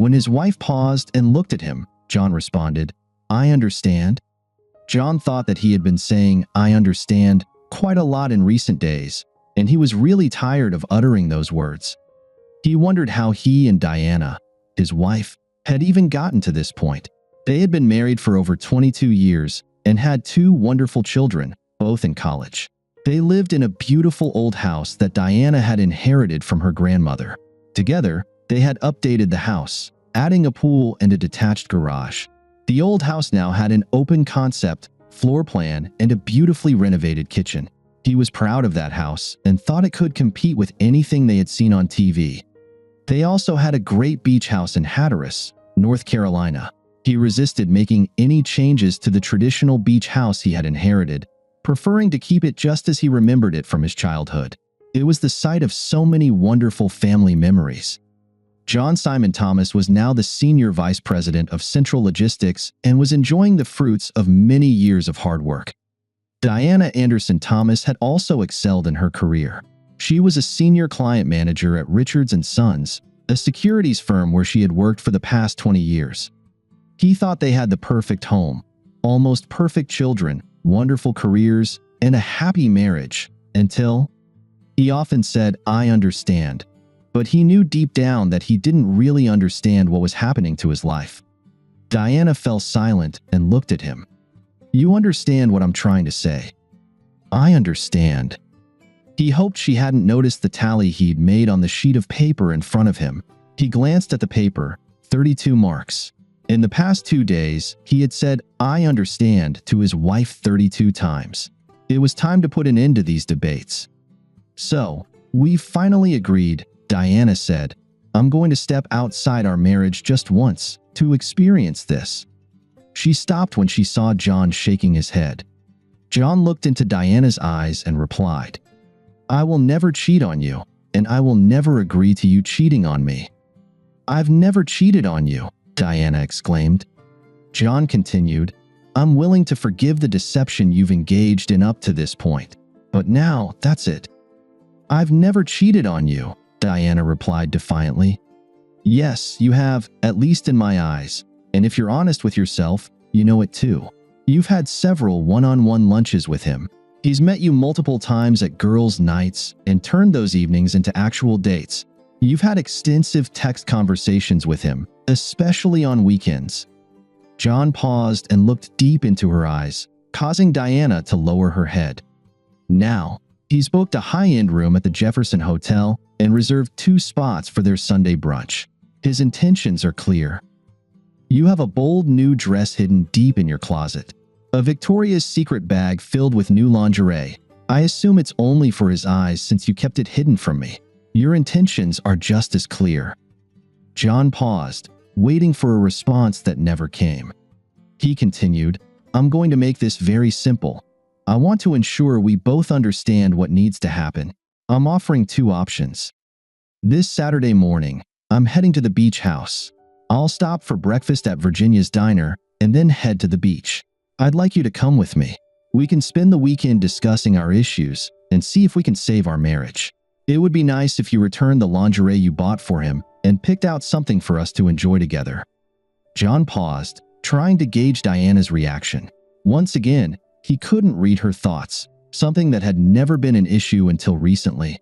When his wife paused and looked at him, John responded, "I understand." John thought that he had been saying, "I understand," quite a lot in recent days, and he was really tired of uttering those words. He wondered how he and Diana, his wife, had even gotten to this point. They had been married for over 22 years and had 2 wonderful children, both in college. They lived in a beautiful old house that Diana had inherited from her grandmother. Together, they had updated the house, adding a pool and a detached garage. The old house now had an open concept, floor plan, and a beautifully renovated kitchen. He was proud of that house and thought it could compete with anything they had seen on TV. They also had a great beach house in Hatteras, North Carolina. He resisted making any changes to the traditional beach house he had inherited, preferring to keep it just as he remembered it from his childhood. It was the site of so many wonderful family memories. John Simon Thomas was now the senior vice president of Central Logistics and was enjoying the fruits of many years of hard work. Diana Anderson Thomas had also excelled in her career. She was a senior client manager at Richards & Sons, a securities firm where she had worked for the past 20 years. He thought they had the perfect home, almost perfect children, wonderful careers, and a happy marriage, until he often said, "I understand," but he knew deep down that he didn't really understand what was happening to his life. Diana fell silent and looked at him. "You understand what I'm trying to say?" "I understand." He hoped she hadn't noticed the tally he'd made on the sheet of paper in front of him. He glanced at the paper, 32 marks. In the past 2 days, he had said, "I understand," to his wife 32 times. It was time to put an end to these debates. "So, we've finally agreed," Diana said. "I'm going to step outside our marriage just once, to experience this." She stopped when she saw John shaking his head. John looked into Diana's eyes and replied, "I will never cheat on you, and I will never agree to you cheating on me." "I've never cheated on you," Diana exclaimed. John continued, "I'm willing to forgive the deception you've engaged in up to this point, but now that's it." "I've never cheated on you," Diana replied defiantly. "Yes, you have, at least in my eyes, and if you're honest with yourself, you know it too. You've had several one-on-one lunches with him. He's met you multiple times at girls' nights and turned those evenings into actual dates. You've had extensive text conversations with him, especially on weekends." John paused and looked deep into her eyes, causing Diana to lower her head. Now, he's booked a high-end room at the Jefferson Hotel and reserved 2 spots for their Sunday brunch. His intentions are clear. You have a bold new dress hidden deep in your closet, a Victoria's Secret bag filled with new lingerie. I assume it's only for his eyes since you kept it hidden from me. Your intentions are just as clear. John paused, waiting for a response that never came. He continued, "I'm going to make this very simple. I want to ensure we both understand what needs to happen. I'm offering 2 options. This Saturday morning, I'm heading to the beach house. I'll stop for breakfast at Virginia's Diner and then head to the beach. I'd like you to come with me. We can spend the weekend discussing our issues and see if we can save our marriage. It would be nice if you returned the lingerie you bought for him and picked out something for us to enjoy together." John paused, trying to gauge Diana's reaction. Once again, he couldn't read her thoughts, something that had never been an issue until recently.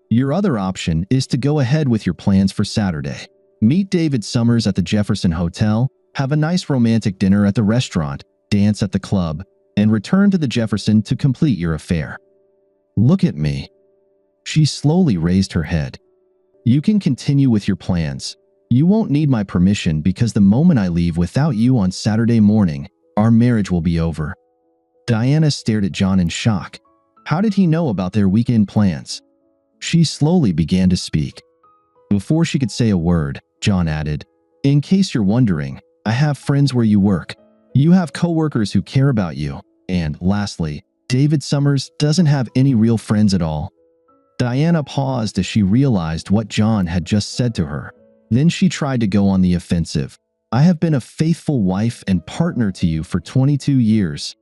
"Your other option is to go ahead with your plans for Saturday. Meet David Summers at the Jefferson Hotel, have a nice romantic dinner at the restaurant, dance at the club, and return to the Jefferson to complete your affair." "Look at me." She slowly raised her head. "You can continue with your plans. You won't need my permission because the moment I leave without you on Saturday morning, our marriage will be over." Diana stared at John in shock. How did he know about their weekend plans? She slowly began to speak. Before she could say a word, John added, "In case you're wondering, I have friends where you work. You have coworkers who care about you. And lastly, David Summers doesn't have any real friends at all." Diana paused as she realized what John had just said to her. Then she tried to go on the offensive. "I have been a faithful wife and partner to you for 22 years.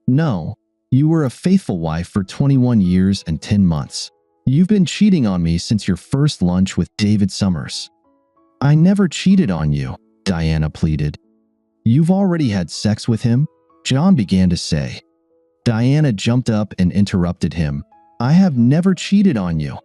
"No, you were a faithful wife for 21 years and 10 months. You've been cheating on me since your first lunch with David Summers." I never cheated on you, Diana pleaded. You've already had sex with him? John began to say. Diana jumped up and interrupted him. I have never cheated on you.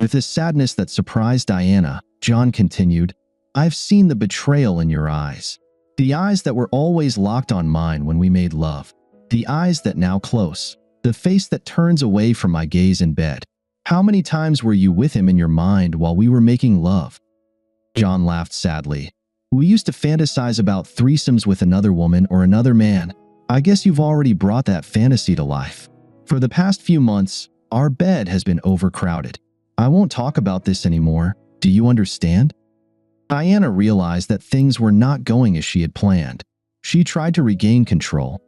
With a sadness that surprised Diana, John continued, I've seen the betrayal in your eyes. The eyes that were always locked on mine when we made love. The eyes that now close. The face that turns away from my gaze in bed. How many times were you with him in your mind while we were making love? John laughed sadly. We used to fantasize about threesomes with another woman or another man. I guess you've already brought that fantasy to life. For the past few months, our bed has been overcrowded. I won't talk about this anymore. Do you understand? Diana realized that things were not going as she had planned. She tried to regain control.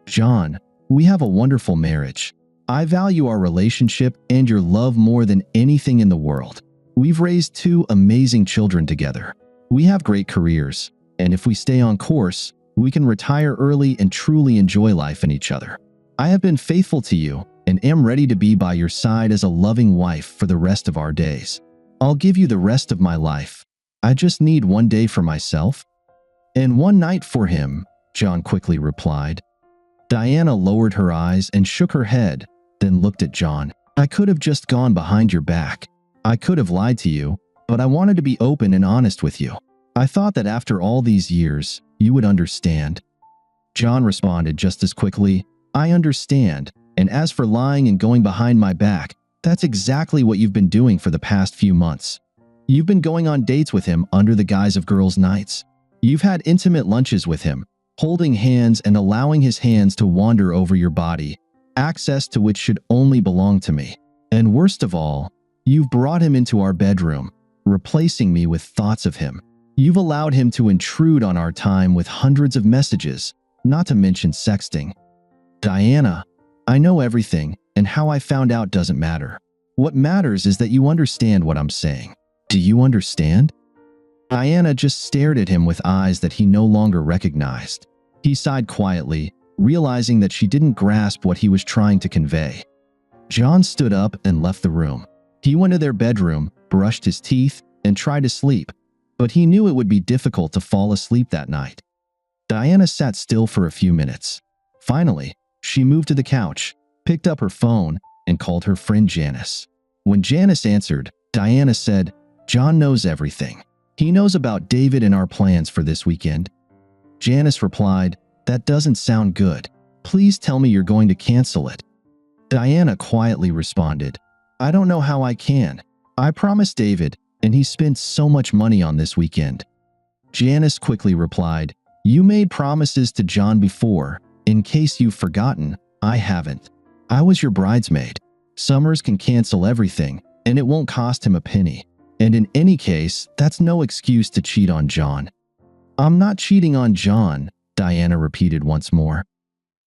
John, we have a wonderful marriage. I value our relationship and your love more than anything in the world. We've raised 2 amazing children together. We have great careers, and if we stay on course, we can retire early and truly enjoy life in each other. I have been faithful to you and am ready to be by your side as a loving wife for the rest of our days. I'll give you the rest of my life. I just need one day for myself. And one night for him, John quickly replied. Diana lowered her eyes and shook her head, then looked at John. I could have just gone behind your back. I could have lied to you, but I wanted to be open and honest with you. I thought that after all these years, you would understand. John responded just as quickly, I understand, and as for lying and going behind my back, that's exactly what you've been doing for the past few months. You've been going on dates with him under the guise of girls' nights. You've had intimate lunches with him, holding hands and allowing his hands to wander over your body, access to which should only belong to me. And worst of all, you've brought him into our bedroom, replacing me with thoughts of him. You've allowed him to intrude on our time with hundreds of messages, not to mention sexting. Diana, I know everything, and how I found out doesn't matter. What matters is that you understand what I'm saying. Do you understand? Diana just stared at him with eyes that he no longer recognized. He sighed quietly, realizing that she didn't grasp what he was trying to convey. John stood up and left the room. He went to their bedroom, brushed his teeth, and tried to sleep, but he knew it would be difficult to fall asleep that night. Diana sat still for a few minutes. Finally, she moved to the couch, picked up her phone, and called her friend Janice. When Janice answered, Diana said, John knows everything. He knows about David and our plans for this weekend. Janice replied, That doesn't sound good. Please tell me you're going to cancel it. Diana quietly responded, I don't know how I can. I promised David, and he spent so much money on this weekend. Janice quickly replied, You made promises to John before. In case you've forgotten, I haven't. I was your bridesmaid. Summers can cancel everything, and it won't cost him a penny. And in any case, that's no excuse to cheat on John. I'm not cheating on John, Diana repeated once more.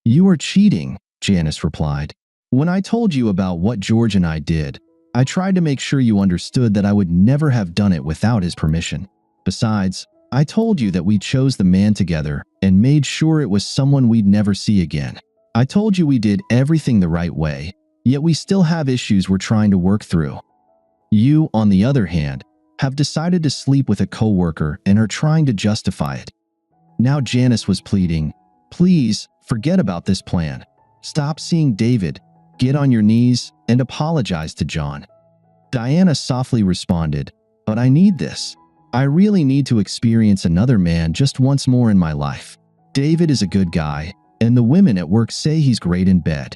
You are cheating, Janice replied. When I told you about what George and I did, I tried to make sure you understood that I would never have done it without his permission. Besides, I told you that we chose the man together and made sure it was someone we'd never see again. I told you we did everything the right way, yet we still have issues we're trying to work through. You, on the other hand, have decided to sleep with a coworker and are trying to justify it. Now Janice was pleading, Please, forget about this plan. Stop seeing David, get on your knees, and apologize to John. Diana softly responded, But I need this. I really need to experience another man just once more in my life. David is a good guy, and the women at work say he's great in bed.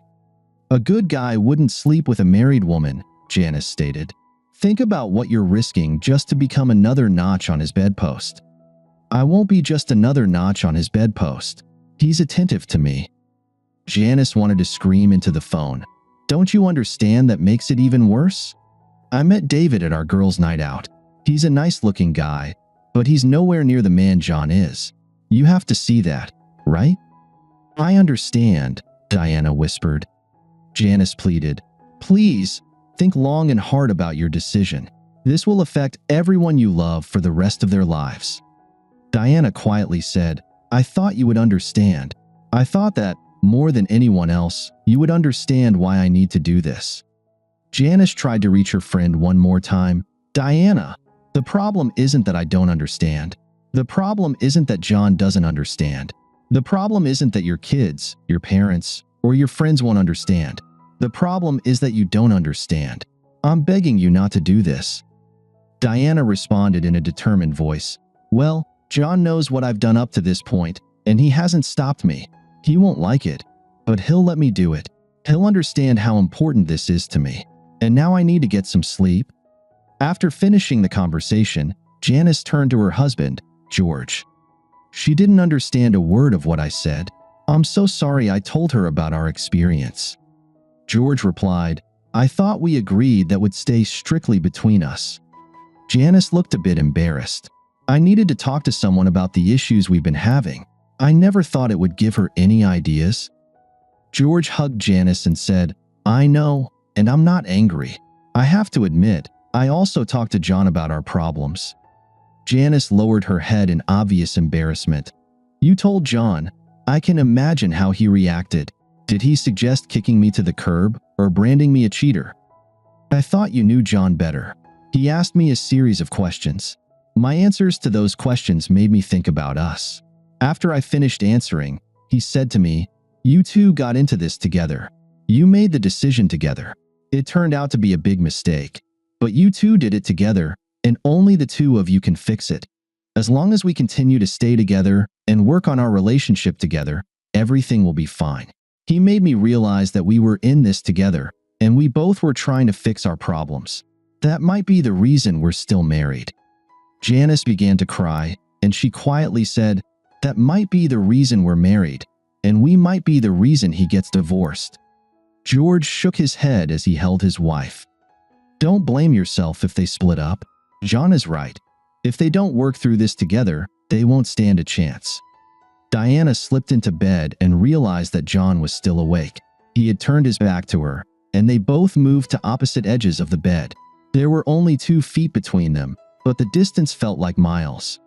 A good guy wouldn't sleep with a married woman, Janice stated. Think about what you're risking just to become another notch on his bedpost. I won't be just another notch on his bedpost. He's attentive to me. Janice wanted to scream into the phone. Don't you understand that makes it even worse? I met David at our girls' night out. He's a nice-looking guy, but he's nowhere near the man John is. You have to see that, right? I understand, Diana whispered. Janice pleaded, Please, think long and hard about your decision. This will affect everyone you love for the rest of their lives. Diana quietly said, I thought you would understand. I thought that, more than anyone else, you would understand why I need to do this. Janice tried to reach her friend one more time. Diana, The problem isn't that I don't understand. The problem isn't that John doesn't understand. The problem isn't that your kids, your parents, or your friends won't understand. The problem is that you don't understand. I'm begging you not to do this." Diana responded in a determined voice. "Well, John knows what I've done up to this point, and he hasn't stopped me. He won't like it, but he'll let me do it. He'll understand how important this is to me. And now I need to get some sleep." After finishing the conversation, Janice turned to her husband, George. "She didn't understand a word of what I said. I'm so sorry I told her about our experience." George replied, "I thought we agreed that would stay strictly between us." Janice looked a bit embarrassed. "I needed to talk to someone about the issues we've been having. I never thought it would give her any ideas." George hugged Janice and said, "I know, and I'm not angry. I have to admit, I also talked to John about our problems." Janice lowered her head in obvious embarrassment. "You told John. I can imagine how he reacted. Did he suggest kicking me to the curb or branding me a cheater?" "I thought you knew John better. He asked me a series of questions. My answers to those questions made me think about us. After I finished answering, he said to me, 'You two got into this together. You made the decision together. It turned out to be a big mistake, but you two did it together, and only the two of you can fix it. As long as we continue to stay together and work on our relationship together, everything will be fine.' He made me realize that we were in this together, and we both were trying to fix our problems. That might be the reason we're still married." Janice began to cry, and she quietly said, "That might be the reason we're married, and we might be the reason he gets divorced." George shook his head as he held his wife. "Don't blame yourself if they split up. John is right. If they don't work through this together, they won't stand a chance." Diana slipped into bed and realized that John was still awake. He had turned his back to her, and they both moved to opposite edges of the bed. There were only 2 feet between them, but the distance felt like miles.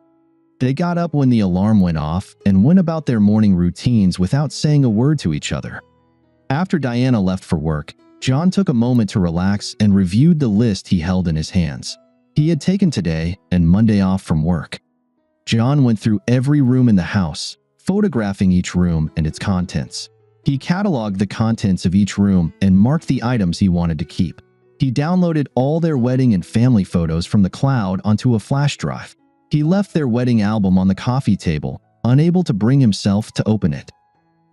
They got up when the alarm went off and went about their morning routines without saying a word to each other. After Diana left for work, John took a moment to relax and reviewed the list he held in his hands. He had taken today and Monday off from work. John went through every room in the house, photographing each room and its contents. He cataloged the contents of each room and marked the items he wanted to keep. He downloaded all their wedding and family photos from the cloud onto a flash drive. He left their wedding album on the coffee table, unable to bring himself to open it.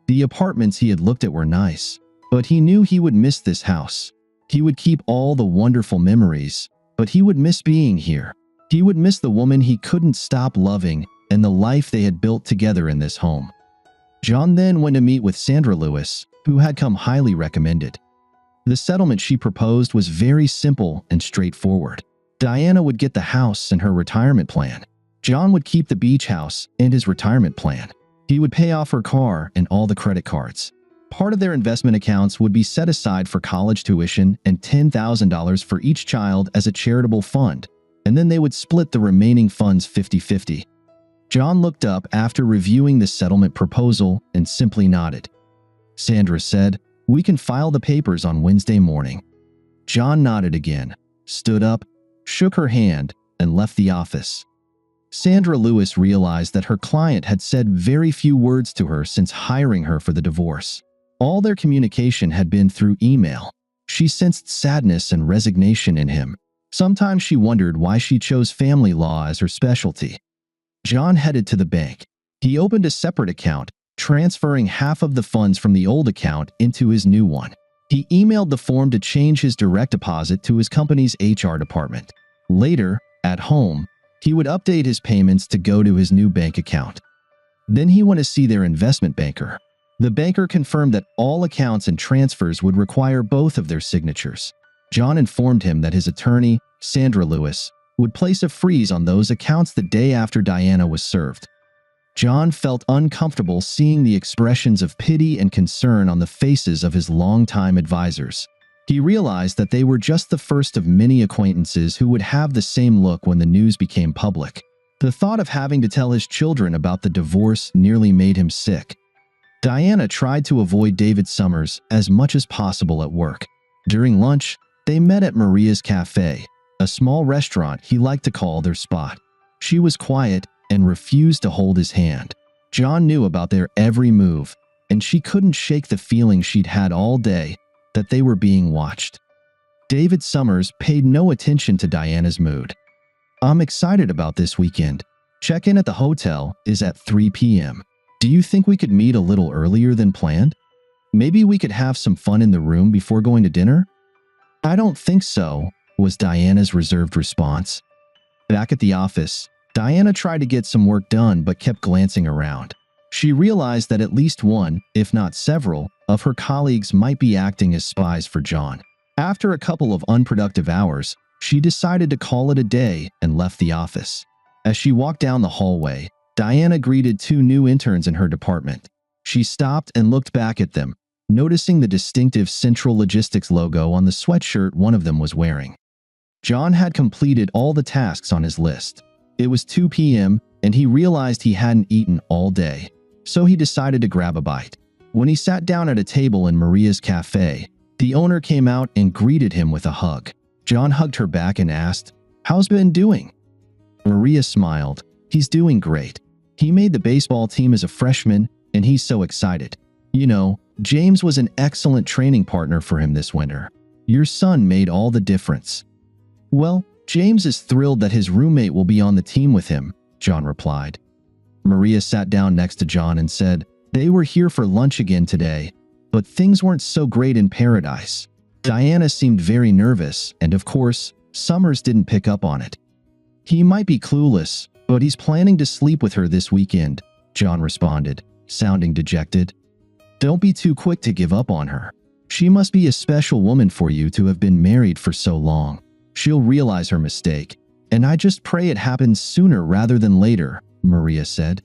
The apartments he had looked at were nice, but he knew he would miss this house. He would keep all the wonderful memories, but he would miss being here. He would miss the woman he couldn't stop loving and the life they had built together in this home. John then went to meet with Sandra Lewis, who had come highly recommended. The settlement she proposed was very simple and straightforward. Diana would get the house and her retirement plan. John would keep the beach house and his retirement plan. He would pay off her car and all the credit cards. Part of their investment accounts would be set aside for college tuition and $10,000 for each child as a charitable fund, and then they would split the remaining funds 50-50. John looked up after reviewing the settlement proposal and simply nodded. Sandra said, "We can file the papers on Wednesday morning." John nodded again, stood up, shook her hand, and left the office. Sandra Lewis realized that her client had said very few words to her since hiring her for the divorce. All their communication had been through email. She sensed sadness and resignation in him. Sometimes she wondered why she chose family law as her specialty. John headed to the bank. He opened a separate account, transferring half of the funds from the old account into his new one. He emailed the form to change his direct deposit to his company's HR department. Later, at home, he would update his payments to go to his new bank account. Then he went to see their investment banker. The banker confirmed that all accounts and transfers would require both of their signatures. John informed him that his attorney, Sandra Lewis, would place a freeze on those accounts the day after Diana was served. John felt uncomfortable seeing the expressions of pity and concern on the faces of his longtime advisors. He realized that they were just the first of many acquaintances who would have the same look when the news became public. The thought of having to tell his children about the divorce nearly made him sick. Diana tried to avoid David Summers as much as possible at work. During lunch, they met at Maria's Cafe, a small restaurant he liked to call their spot. She was quiet and refused to hold his hand. John knew about their every move, and she couldn't shake the feeling she'd had all day that they were being watched. David Summers paid no attention to Diana's mood. "I'm excited about this weekend. Check-in at the hotel is at 3 p.m. Do you think we could meet a little earlier than planned? Maybe we could have some fun in the room before going to dinner?" "I don't think so," was Diana's reserved response. Back at the office, Diana tried to get some work done but kept glancing around. She realized that at least one, if not several, of her colleagues might be acting as spies for John. After a couple of unproductive hours, she decided to call it a day and left the office. As she walked down the hallway, Diana greeted two new interns in her department. She stopped and looked back at them, noticing the distinctive Central Logistics logo on the sweatshirt one of them was wearing. John had completed all the tasks on his list. It was 2 p.m., and he realized he hadn't eaten all day, so he decided to grab a bite. When he sat down at a table in Maria's cafe, the owner came out and greeted him with a hug. John hugged her back and asked, "How's Ben doing?" Maria smiled. "He's doing great. He made the baseball team as a freshman, and he's so excited. You know, James was an excellent training partner for him this winter. Your son made all the difference." "Well, James is thrilled that his roommate will be on the team with him," John replied. Maria sat down next to John and said, "They were here for lunch again today, but things weren't so great in Paradise." Diana seemed very nervous, and of course, Summers didn't pick up on it. "He might be clueless, but he's planning to sleep with her this weekend," John responded, sounding dejected. "Don't be too quick to give up on her. She must be a special woman for you to have been married for so long. She'll realize her mistake, and I just pray it happens sooner rather than later," Maria said.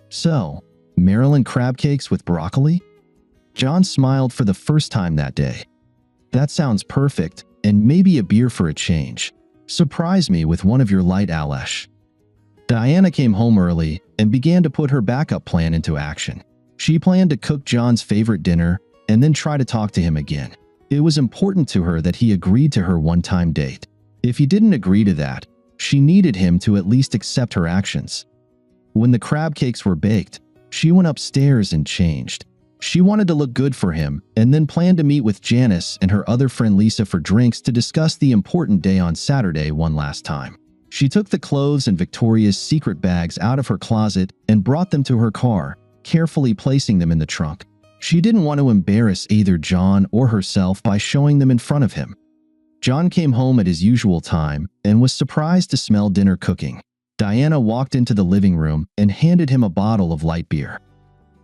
"So, Maryland crab cakes with broccoli?" John smiled for the first time that day. "That sounds perfect, and maybe a beer for a change. Surprise me with one of your light Alesh." Diana came home early and began to put her backup plan into action. She planned to cook John's favorite dinner and then try to talk to him again. It was important to her that he agreed to her one-time date. If he didn't agree to that, she needed him to at least accept her actions. When the crab cakes were baked, she went upstairs and changed. She wanted to look good for him and then planned to meet with Janice and her other friend Lisa for drinks to discuss the important day on Saturday one last time. She took the clothes and Victoria's Secret bags out of her closet and brought them to her car, carefully placing them in the trunk. She didn't want to embarrass either John or herself by showing them in front of him. John came home at his usual time and was surprised to smell dinner cooking. Diana walked into the living room and handed him a bottle of light beer.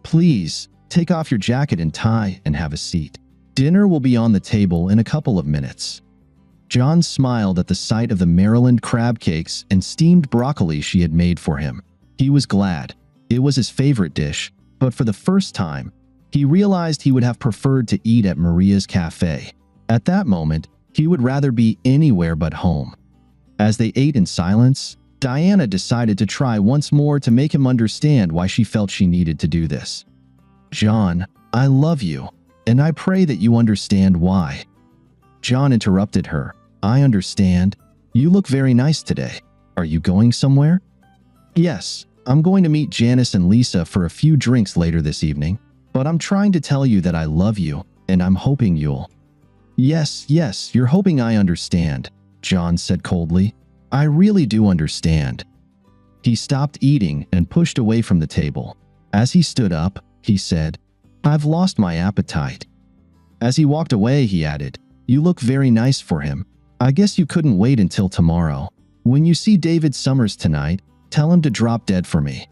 "Please, take off your jacket and tie and have a seat. Dinner will be on the table in a couple of minutes." John smiled at the sight of the Maryland crab cakes and steamed broccoli she had made for him. He was glad. It was his favorite dish, but for the first time, he realized he would have preferred to eat at Maria's cafe. At that moment, he would rather be anywhere but home. As they ate in silence, Diana decided to try once more to make him understand why she felt she needed to do this. "John, I love you, and I pray that you understand why." John interrupted her. "I understand. You look very nice today. Are you going somewhere?" "Yes, I'm going to meet Janice and Lisa for a few drinks later this evening, but I'm trying to tell you that I love you, and I'm hoping you'll—" Yes, you're hoping I understand," John said coldly. "I really do understand." He stopped eating and pushed away from the table. As he stood up, he said, "I've lost my appetite." As he walked away, he added, "You look very nice for him. I guess you couldn't wait until tomorrow. When you see David Summers tonight, tell him to drop dead for me."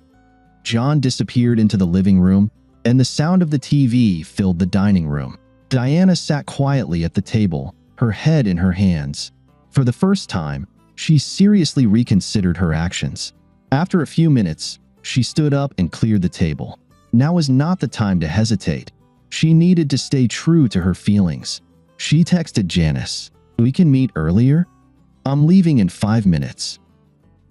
John disappeared into the living room, and the sound of the TV filled the dining room. Diana sat quietly at the table, her head in her hands. For the first time, she seriously reconsidered her actions. After a few minutes, she stood up and cleared the table. Now was not the time to hesitate. She needed to stay true to her feelings. She texted Janice, "We can meet earlier? I'm leaving in 5 minutes."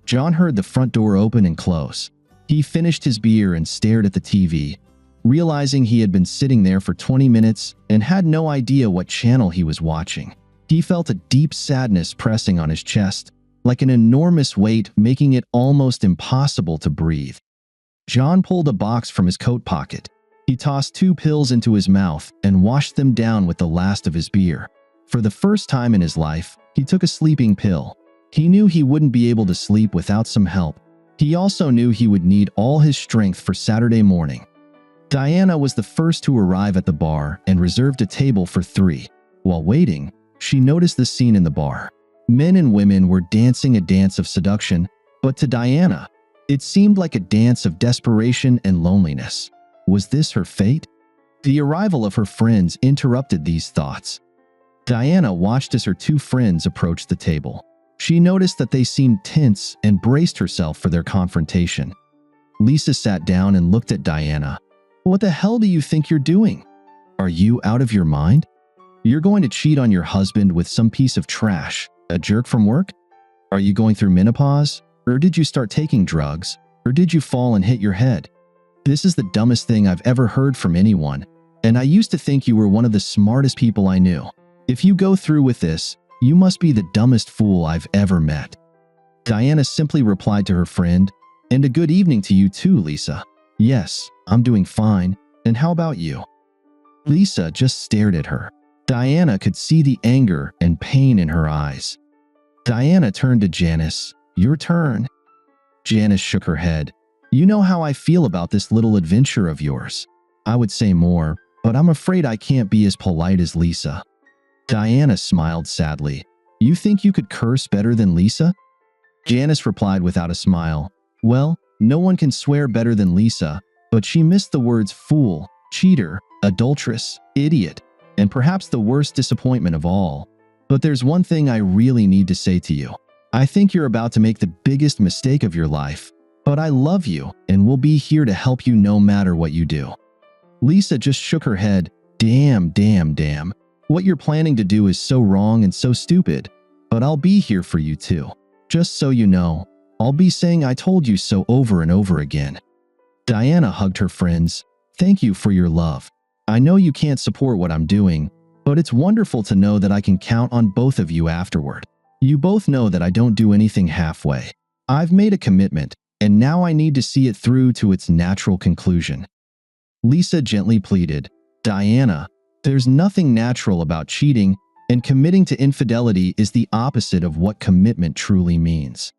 John heard the front door open and close. He finished his beer and stared at the TV, realizing he had been sitting there for 20 minutes and had no idea what channel he was watching. He felt a deep sadness pressing on his chest, like an enormous weight making it almost impossible to breathe. John pulled a box from his coat pocket. He tossed 2 pills into his mouth and washed them down with the last of his beer. For the first time in his life, he took a sleeping pill. He knew he wouldn't be able to sleep without some help. He also knew he would need all his strength for Saturday morning. Diana was the first to arrive at the bar and reserved a table for 3. While waiting, she noticed the scene in the bar. Men and women were dancing a dance of seduction, but to Diana, it seemed like a dance of desperation and loneliness. Was this her fate? The arrival of her friends interrupted these thoughts. Diana watched as her 2 friends approached the table. She noticed that they seemed tense and braced herself for their confrontation. Lisa sat down and looked at Diana. "What the hell do you think you're doing? Are you out of your mind? You're going to cheat on your husband with some piece of trash, a jerk from work? Are you going through menopause? Or did you start taking drugs? Or did you fall and hit your head? This is the dumbest thing I've ever heard from anyone, and I used to think you were one of the smartest people I knew. If you go through with this, you must be the dumbest fool I've ever met." Diana simply replied to her friend, "And a good evening to you too, Lisa. Yes, I'm doing fine, and how about you?" Lisa just stared at her. Diana could see the anger and pain in her eyes. Diana turned to Janice. "Your turn." Janice shook her head. "You know how I feel about this little adventure of yours. I would say more, but I'm afraid I can't be as polite as Lisa." Diana smiled sadly. "You think you could curse better than Lisa?" Janice replied without a smile. "Well, no one can swear better than Lisa, but she missed the words fool, cheater, adulteress, idiot, and perhaps the worst disappointment of all. But there's one thing I really need to say to you. I think you're about to make the biggest mistake of your life, but I love you and will be here to help you no matter what you do." Lisa just shook her head. Damn. What you're planning to do is so wrong and so stupid, but I'll be here for you too. Just so you know, I'll be saying I told you so over and over again." Diana hugged her friends. "Thank you for your love. I know you can't support what I'm doing, but it's wonderful to know that I can count on both of you afterward. You both know that I don't do anything halfway. I've made a commitment, and now I need to see it through to its natural conclusion." Lisa gently pleaded, "Diana, there's nothing natural about cheating, and committing to infidelity is the opposite of what commitment truly means."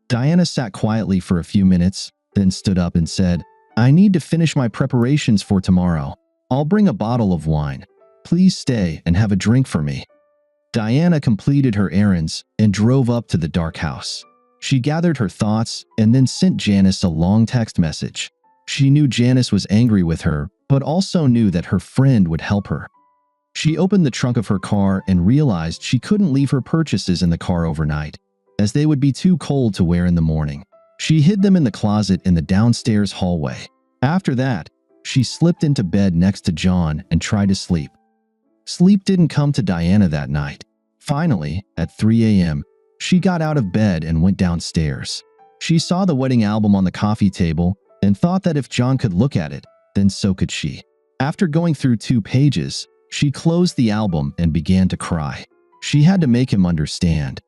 Diana sat quietly for a few minutes, then stood up and said, "I need to finish my preparations for tomorrow. I'll bring a bottle of wine. Please stay and have a drink for me." Diana completed her errands and drove up to the dark house. She gathered her thoughts and then sent Janice a long text message. She knew Janice was angry with her, but also knew that her friend would help her. She opened the trunk of her car and realized she couldn't leave her purchases in the car overnight, as they would be too cold to wear in the morning. She hid them in the closet in the downstairs hallway. After that, she slipped into bed next to John and tried to sleep. Sleep didn't come to Diana that night. Finally, at 3 a.m., she got out of bed and went downstairs. She saw the wedding album on the coffee table and thought that if John could look at it, then so could she. After going through 2 pages, she closed the album and began to cry. She had to make him understand.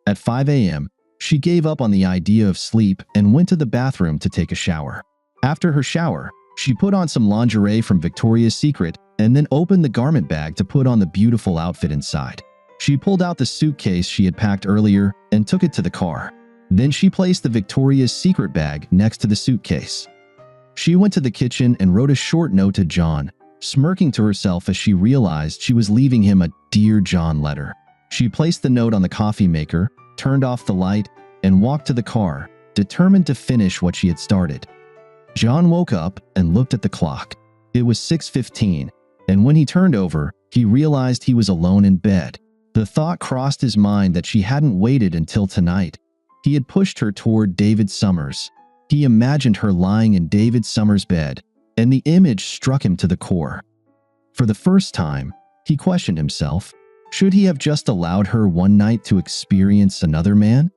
At 5 a.m., she gave up on the idea of sleep and went to the bathroom to take a shower. After her shower, she put on some lingerie from Victoria's Secret and then opened the garment bag to put on the beautiful outfit inside. She pulled out the suitcase she had packed earlier and took it to the car. Then she placed the Victoria's Secret bag next to the suitcase. She went to the kitchen and wrote a short note to John, smirking to herself as she realized she was leaving him a Dear John letter. She placed the note on the coffee maker, turned off the light, and walked to the car, determined to finish what she had started. John woke up and looked at the clock. It was 6:15, and when he turned over, he realized he was alone in bed. The thought crossed his mind that she hadn't waited until tonight. He had pushed her toward David Summers. He imagined her lying in David Summers' bed, and the image struck him to the core. For the first time, he questioned himself. Should he have just allowed her one night to experience another man?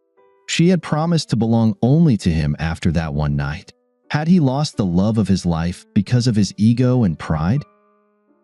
She had promised to belong only to him after that one night. Had he lost the love of his life because of his ego and pride?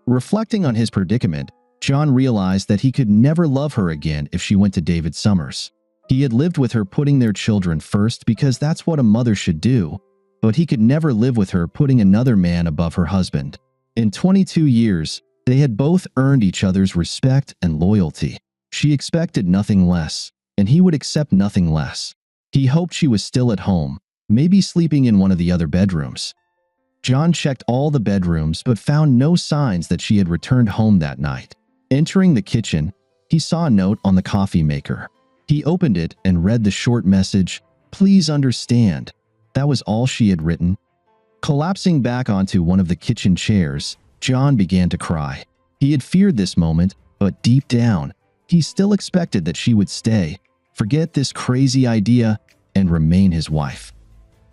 Reflecting on his predicament, John realized that he could never love her again if she went to David Summers. He had lived with her putting their children first because that's what a mother should do, but he could never live with her putting another man above her husband. In 22 years, they had both earned each other's respect and loyalty. She expected nothing less, and he would accept nothing less. He hoped she was still at home, maybe sleeping in one of the other bedrooms. John checked all the bedrooms but found no signs that she had returned home that night. Entering the kitchen, he saw a note on the coffee maker. He opened it and read the short message, "Please understand." That was all she had written. Collapsing back onto one of the kitchen chairs, John began to cry. He had feared this moment, but deep down, he still expected that she would stay, forget this crazy idea, and remain his wife.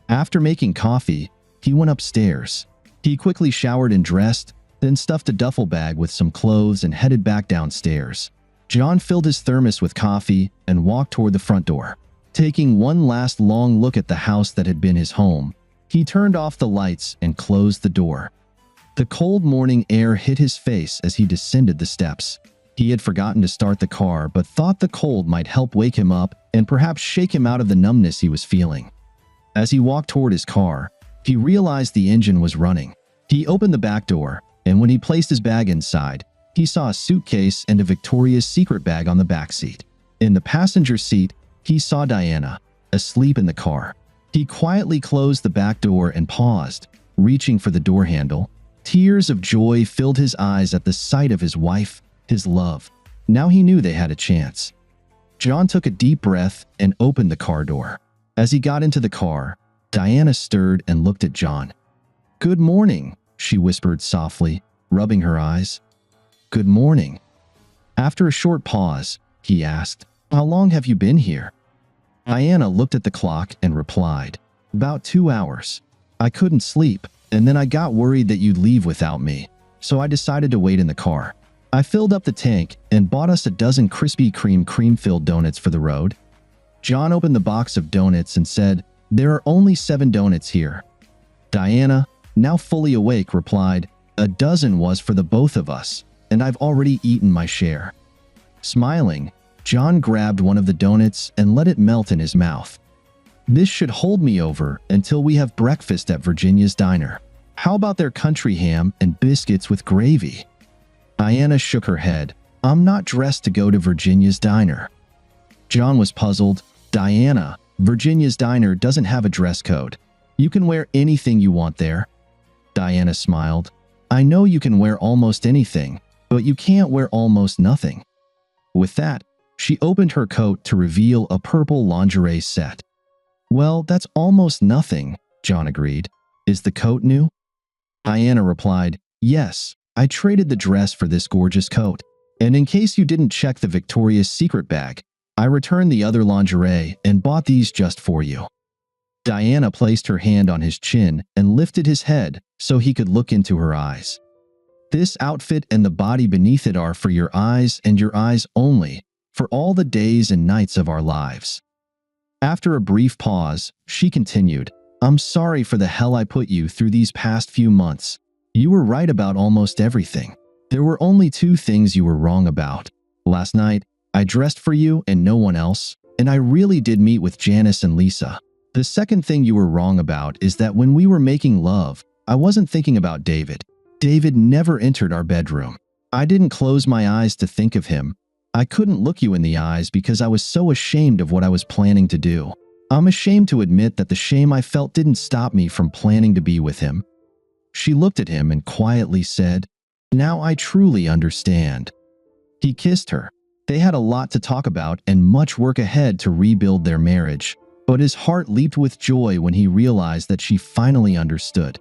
After making coffee, he went upstairs. He quickly showered and dressed, then stuffed a duffel bag with some clothes and headed back downstairs. John filled his thermos with coffee and walked toward the front door. Taking one last long look at the house that had been his home, he turned off the lights and closed the door. The cold morning air hit his face as he descended the steps. He had forgotten to start the car but thought the cold might help wake him up and perhaps shake him out of the numbness he was feeling. As he walked toward his car, he realized the engine was running. He opened the back door, and when he placed his bag inside, he saw a suitcase and a Victoria's Secret bag on the back seat. In the passenger seat, he saw Diana, asleep in the car. He quietly closed the back door and paused, reaching for the door handle. Tears of joy filled his eyes at the sight of his wife, his love. Now he knew they had a chance. John took a deep breath and opened the car door. As he got into the car, Diana stirred and looked at John. "Good morning," she whispered softly, rubbing her eyes. "Good morning." After a short pause, he asked, "How long have you been here?" Diana looked at the clock and replied, "About 2 hours. I couldn't sleep, and then I got worried that you'd leave without me, so I decided to wait in the car. I filled up the tank and bought us a dozen Krispy Kreme cream-filled donuts for the road." John opened the box of donuts and said, "There are only 7 donuts here." Diana, now fully awake, replied, "A dozen was for the both of us, and I've already eaten my share." Smiling, John grabbed one of the donuts and let it melt in his mouth. "This should hold me over until we have breakfast at Virginia's Diner. How about their country ham and biscuits with gravy?" Diana shook her head. "I'm not dressed to go to Virginia's Diner." John was puzzled. "Diana, Virginia's Diner doesn't have a dress code. You can wear anything you want there." Diana smiled. "I know you can wear almost anything, but you can't wear almost nothing." With that, she opened her coat to reveal a purple lingerie set. "Well, that's almost nothing," John agreed. "Is the coat new?" Diana replied, "Yes, I traded the dress for this gorgeous coat. And in case you didn't check the Victoria's Secret bag, I returned the other lingerie and bought these just for you." Diana placed her hand on his chin and lifted his head so he could look into her eyes. "This outfit and the body beneath it are for your eyes and your eyes only, for all the days and nights of our lives." After a brief pause, she continued, "I'm sorry for the hell I put you through these past few months. You were right about almost everything. There were only 2 things you were wrong about. Last night, I dressed for you and no one else, and I really did meet with Janice and Lisa. The second thing you were wrong about is that when we were making love, I wasn't thinking about David. David never entered our bedroom. I didn't close my eyes to think of him. I couldn't look you in the eyes because I was so ashamed of what I was planning to do. I'm ashamed to admit that the shame I felt didn't stop me from planning to be with him." She looked at him and quietly said, "Now I truly understand." He kissed her. They had a lot to talk about and much work ahead to rebuild their marriage, but his heart leaped with joy when he realized that she finally understood.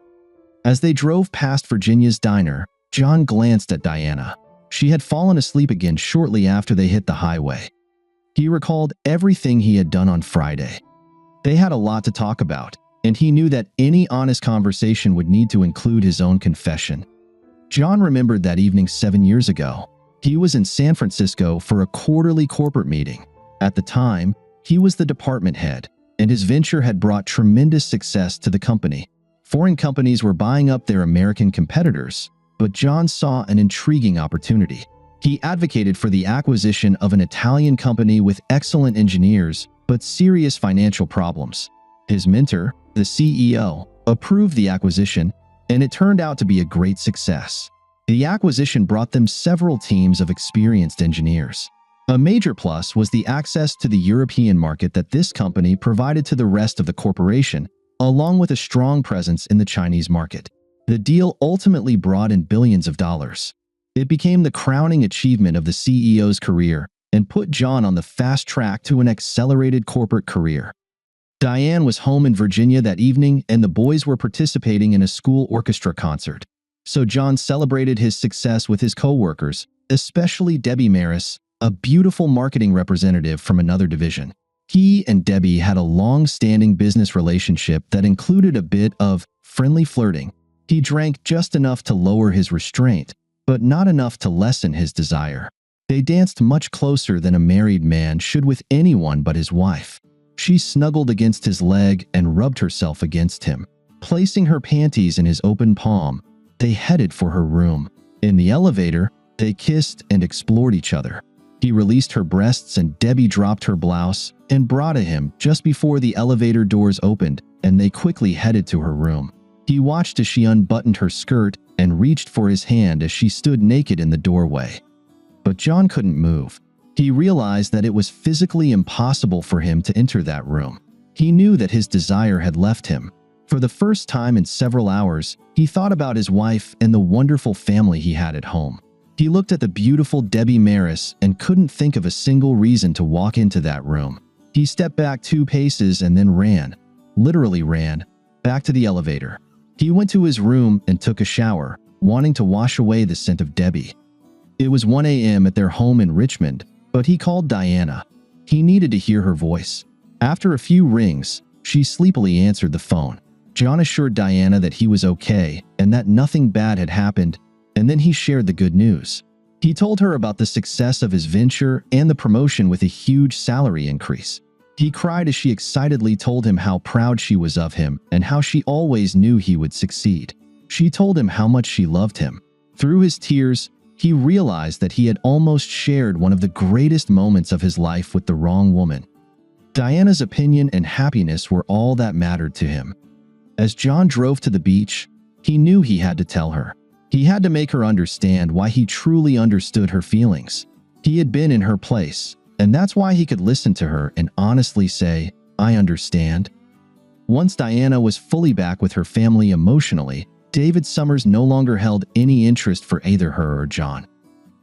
As they drove past Virginia's Diner, John glanced at Diana. She had fallen asleep again shortly after they hit the highway. He recalled everything he had done on Friday. They had a lot to talk about, and he knew that any honest conversation would need to include his own confession. John remembered that evening 7 years ago. He was in San Francisco for a quarterly corporate meeting. At the time, he was the department head, and his venture had brought tremendous success to the company. Foreign companies were buying up their American competitors, but John saw an intriguing opportunity. He advocated for the acquisition of an Italian company with excellent engineers but serious financial problems. His mentor, the CEO, approved the acquisition, and it turned out to be a great success. The acquisition brought them several teams of experienced engineers. A major plus was the access to the European market that this company provided to the rest of the corporation, along with a strong presence in the Chinese market. The deal ultimately brought in billions of dollars. It became the crowning achievement of the CEO's career and put John on the fast track to an accelerated corporate career. Diane was home in Virginia that evening, and the boys were participating in a school orchestra concert. So John celebrated his success with his co-workers, especially Debbie Maris, a beautiful marketing representative from another division. He and Debbie had a long-standing business relationship that included a bit of friendly flirting. He drank just enough to lower his restraint, but not enough to lessen his desire. They danced much closer than a married man should with anyone but his wife. She snuggled against his leg and rubbed herself against him. Placing her panties in his open palm, they headed for her room. In the elevator, they kissed and explored each other. He released her breasts and Debbie dropped her blouse and bra to him just before the elevator doors opened, and they quickly headed to her room. He watched as she unbuttoned her skirt and reached for his hand as she stood naked in the doorway. But John couldn't move. He realized that it was physically impossible for him to enter that room. He knew that his desire had left him. For the first time in several hours, he thought about his wife and the wonderful family he had at home. He looked at the beautiful Debbie Maris and couldn't think of a single reason to walk into that room. He stepped back 2 paces and then ran, literally ran, back to the elevator. He went to his room and took a shower, wanting to wash away the scent of Debbie. It was 1 a.m. at their home in Richmond, but he called Diana. He needed to hear her voice. After a few rings, she sleepily answered the phone. John assured Diana that he was okay and that nothing bad had happened, and then he shared the good news. He told her about the success of his venture and the promotion with a huge salary increase. He cried as she excitedly told him how proud she was of him and how she always knew he would succeed. She told him how much she loved him. Through his tears, he realized that he had almost shared one of the greatest moments of his life with the wrong woman. Diana's opinion and happiness were all that mattered to him. As John drove to the beach, he knew he had to tell her. He had to make her understand why he truly understood her feelings. He had been in her place, and that's why he could listen to her and honestly say, "I understand." Once Diana was fully back with her family emotionally, David Summers no longer held any interest for either her or John.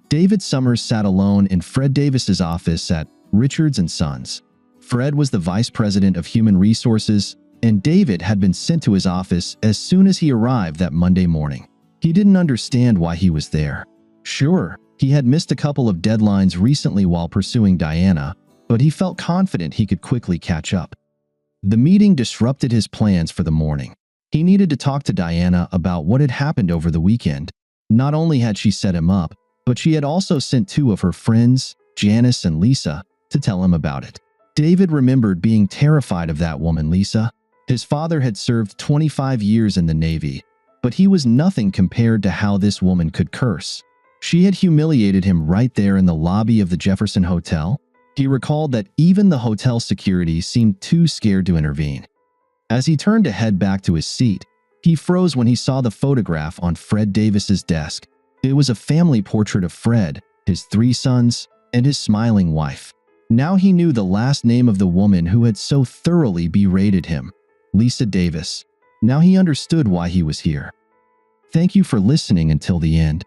David Summers sat alone in Fred Davis's office at Richards & Sons. Fred was the vice president of human resources, and David had been sent to his office as soon as he arrived that Monday morning. He didn't understand why he was there. Sure, he had missed a couple of deadlines recently while pursuing Diana, but he felt confident he could quickly catch up. The meeting disrupted his plans for the morning. He needed to talk to Diana about what had happened over the weekend. Not only had she set him up, but she had also sent 2 of her friends, Janice and Lisa, to tell him about it. David remembered being terrified of that woman, Lisa. His father had served 25 years in the Navy, but he was nothing compared to how this woman could curse. She had humiliated him right there in the lobby of the Jefferson Hotel. He recalled that even the hotel security seemed too scared to intervene. As he turned to head back to his seat, he froze when he saw the photograph on Fred Davis's desk. It was a family portrait of Fred, his 3 sons, and his smiling wife. Now he knew the last name of the woman who had so thoroughly berated him, Lisa Davis. Now he understood why he was here. Thank you for listening until the end.